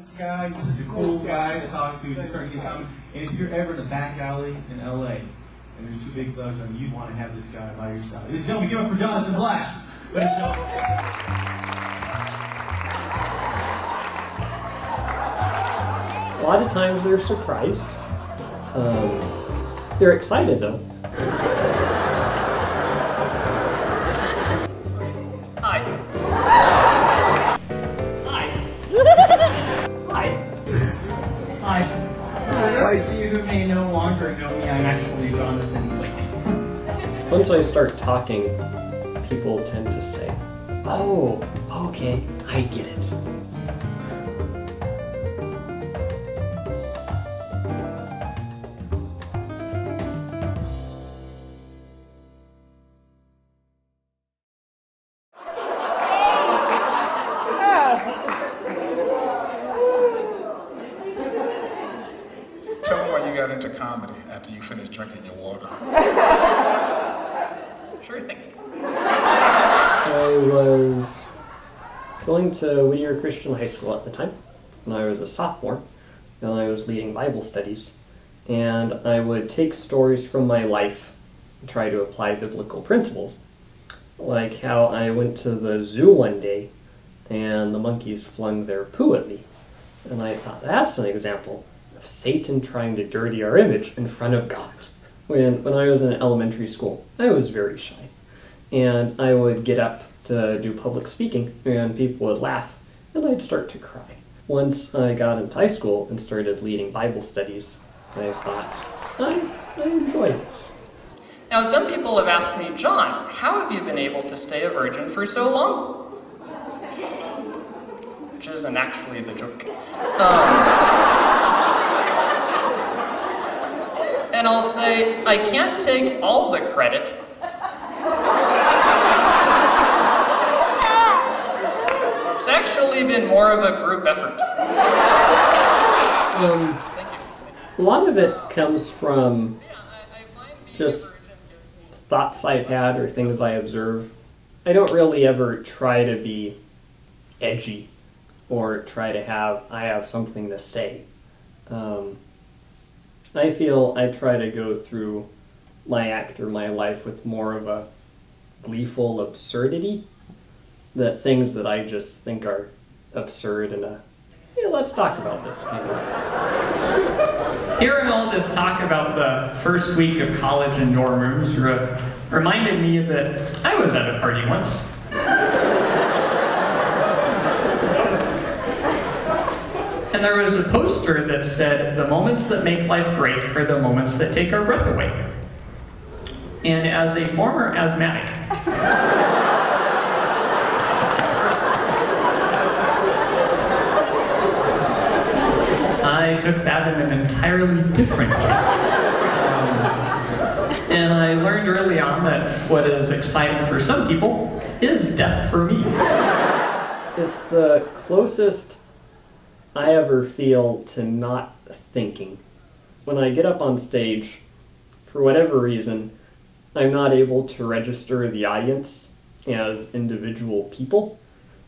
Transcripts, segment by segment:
This guy, he's such a cool guy to talk to, just start getting comedy. And if you're ever in a back alley in LA, and there's two big thugs on you, you'd want to have this guy by your side. Ladies and gentlemen, give it up for Jonathan Black. Ladies and gentlemen. A lot of times they're surprised. They're excited though. Hi. Hi. Hi. Hi. For those of you who may no longer know me, I'm actually Jonathan Blake. Once I start talking, people tend to say, "Oh, okay, I get it." Tell me why you got into comedy after you finished drinking your water. Sure thing. I was going to Whittier Christian High School at the time, and I was a sophomore, and I was leading Bible studies, and I would take stories from my life and try to apply biblical principles, like how I went to the zoo one day, and the monkeys flung their poo at me, and I thought, that's an example of Satan trying to dirty our image in front of God. When I was in elementary school, I was very shy. And I would get up to do public speaking, and people would laugh, and I'd start to cry. Once I got into high school and started leading Bible studies, I thought, I enjoy this. Now, some people have asked me, John, how have you been able to stay a virgin for so long? Which isn't actually the joke. And I'll say, I can't take all the credit. It's actually been more of a group effort. Thank you. A lot of it comes from just thoughts I've had or things I observe. I don't really ever try to be edgy or try to I have something to say. I feel I try to go through my act or my life with more of a gleeful absurdity, that things that I just think are absurd and let's talk about this kind of. Hearing all this talk about the first week of college in dorm rooms reminded me that I was at a party once. And there was a poster that said, the moments that make life great are the moments that take our breath away. And as a former asthmatic, I took that in an entirely different way. And I learned early on that what is exciting for some people is death for me. It's the closest I ever feel to not thinking. When I get up on stage, for whatever reason, I'm not able to register the audience as individual people,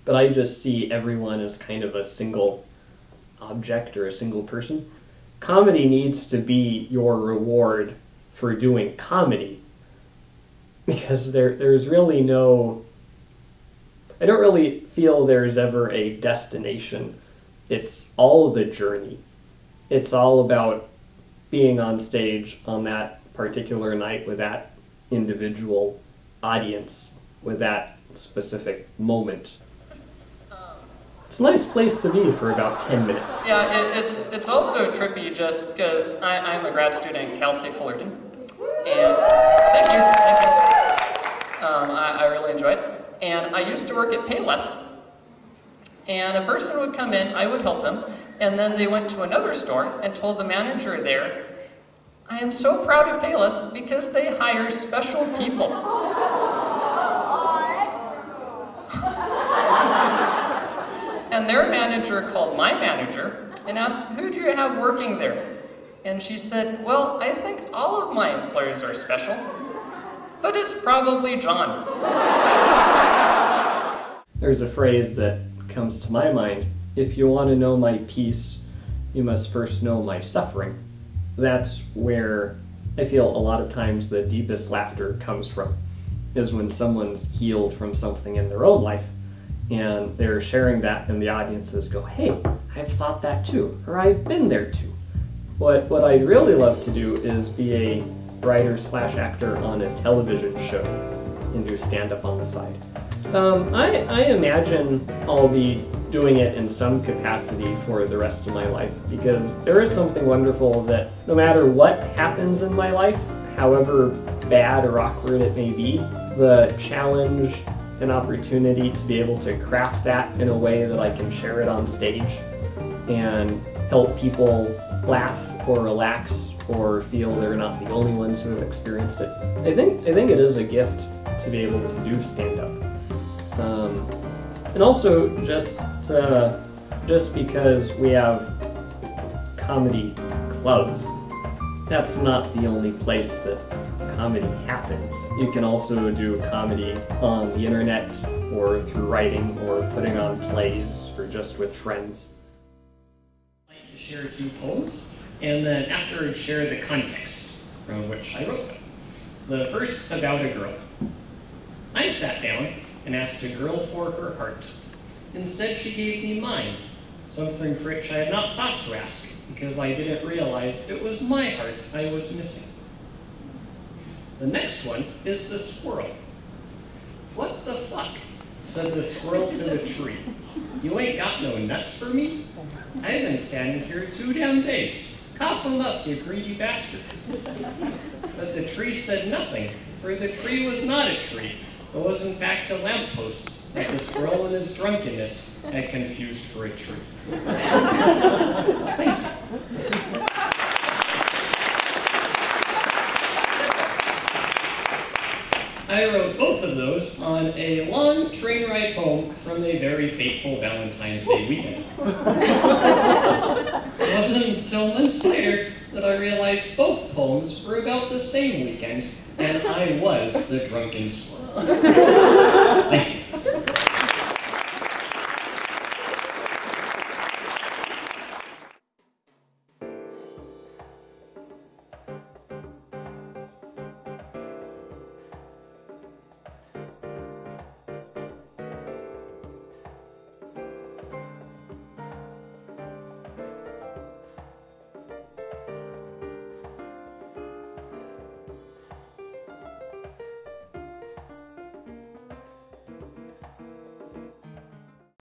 but I just see everyone as kind of a single object or a single person. Comedy needs to be your reward for doing comedy, because there's really no, I don't really feel there's ever a destination. It's all the journey. It's all about being on stage on that particular night with that individual audience, with that specific moment. It's a nice place to be for about 10 minutes. Yeah, it's also trippy just because I'm a grad student at Cal State Fullerton. And thank you. I really enjoyed it. And I used to work at Payless. And a person would come in, I would help them, and then they went to another store and told the manager there, I am so proud of Payless because they hire special people. And their manager called my manager and asked, who do you have working there? And she said, well, I think all of my employees are special, but it's probably John. There's a phrase that comes to my mind if you want to know my peace, you must first know my suffering. That's where I feel a lot of times the deepest laughter comes from, is when someone's healed from something in their own life, and they're sharing that, and the audiences go, hey, I've thought that too, or I've been there too. What I'd really love to do is be a writer/actor on a television show and do stand-up on the side. I imagine I'll be doing it in some capacity for the rest of my life, because there is something wonderful that no matter what happens in my life, however bad or awkward it may be, the challenge and opportunity to be able to craft that in a way that I can share it on stage and help people laugh or relax or feel they're not the only ones who have experienced it. I think it is a gift to be able to do stand-up. And also just because we have comedy clubs, that's not the only place that comedy happens. You can also do comedy on the internet or through writing or putting on plays or just with friends. I'd like to share 2 poems, and then afterwards share the context from which I wrote them. The first about a girl. I sat down and asked a girl for her heart. Instead, she gave me mine, something for which I had not thought to ask, because I didn't realize it was my heart I was missing. The next one is the squirrel. What the fuck? Said the squirrel to the tree. You ain't got no nuts for me? I've been standing here 2 damn days. Cough them up, you greedy bastard. But the tree said nothing, for the tree was not a tree. It was in fact a lamppost that the squirrel in his drunkenness had confused for a tree. Thank you. I wrote both of those on a long train ride home from a very fateful Valentine's Day weekend. It wasn't until months later that I realized both poems were about the same weekend, and I was the drunken squirrel. Thank you.